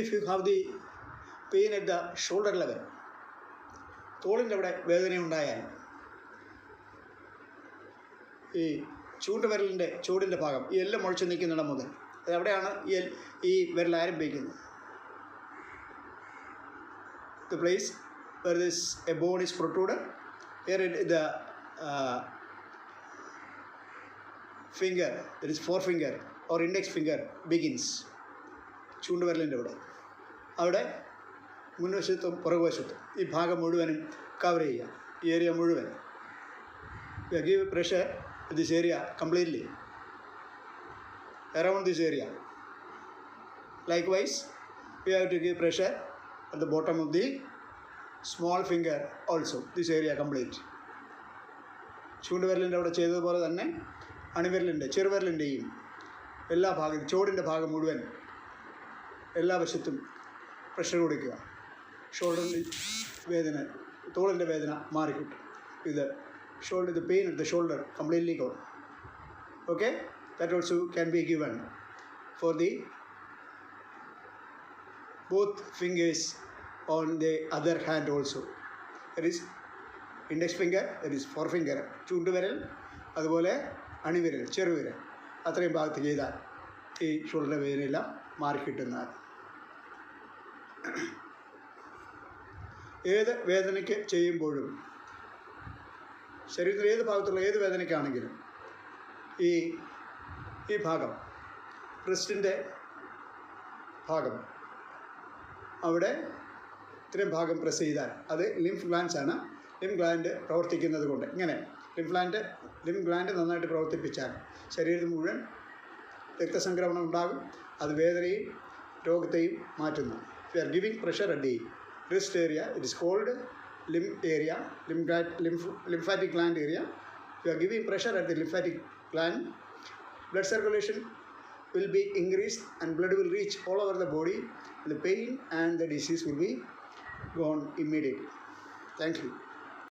if you have the pain at the shoulder level, തോളിൻ്റെ അവിടെ വേദനയുണ്ടായാൽ ഈ ചൂണ്ടുവിരലിൻ്റെ ചൂടിൻ്റെ ഭാഗം ഈ എല്ലാം മുളച്ച് നിൽക്കുന്നിടം മുതൽ അതെവിടെയാണ് ഈ വിരൽ ആരംഭിക്കുന്നത്. The place where a bone is protruded, here the finger, that is forefinger or index finger begins. ചൂണ്ടുവിരലിൻ്റെ അവിടെ മുൻവശത്തും പുറകുവശത്തും ഈ ഭാഗം മുഴുവനും കവർ ചെയ്യുക, ഈ ഏരിയ മുഴുവൻ. Give pressure at this area completely, around this area. Likewise, we have to give pressure at the bottom of the small finger also, this area complete. ചൂണ്ടുവിരലിൻ്റെ അവിടെ ചെയ്തതുപോലെ തന്നെ അണിവിരലിൻ്റെ ചെറുവിരലിൻ്റെയും എല്ലാ ഭാഗത്തും ചുവടിൻ്റെ ഭാഗം മുഴുവൻ എല്ലാ വശത്തും പ്രഷർ കൊടുക്കുക. ഷോൾഡറിൻ്റെ വേദന, തോളിൻ്റെ വേദന മാറിക്കിട്ടും. ഇത് the pain at the shoulder completely gone. Okay, that also can be given for the both fingers on the other hand also. That is index finger, that is forefinger, ചൂണ്ടുവിരൽ, അതുപോലെ അണിവിരൽ, ചെറുവിരൽ, അത്രയും ഭാഗത്ത് ചെയ്താൽ ഈ ഷോൾഡർ വേദനയെല്ലാം മാറിക്കിട്ടുന്നതാണ്. ഏത് വേദനയ്ക്ക് ചെയ്യുമ്പോഴും ശരീരത്തിൽ ഏത് ഭാഗത്തുള്ള ഏത് വേദനയ്ക്കാണെങ്കിലും ഈ ഭാഗം റിസ്റ്റിൻ്റെ ഭാഗം അവിടെ ഇത്രയും ഭാഗം പ്രസ് ചെയ്താൽ അത് ലിംഫ് ഗ്ലാൻഡ്സ് ആണ്. ലിംഫ് ഗ്ലാൻഡ് പ്രവർത്തിക്കുന്നത് കൊണ്ട് ഇങ്ങനെ ലിംഫ് ഗ്ലാൻഡ് നന്നായിട്ട് പ്രവർത്തിപ്പിച്ചാൽ ശരീരത്തിൽ മുഴുവൻ രക്തസംക്രമണം ഉണ്ടാകും. അത് വേദനയും രോഗത്തെയും മാറ്റുന്നു. We are giving pressure at the wrist area. It is called lymphatic gland area. We are giving pressure at the lymphatic gland. Blood circulation will be increased and blood will reach all over the body. The pain and the disease will be gone immediately. Thank you.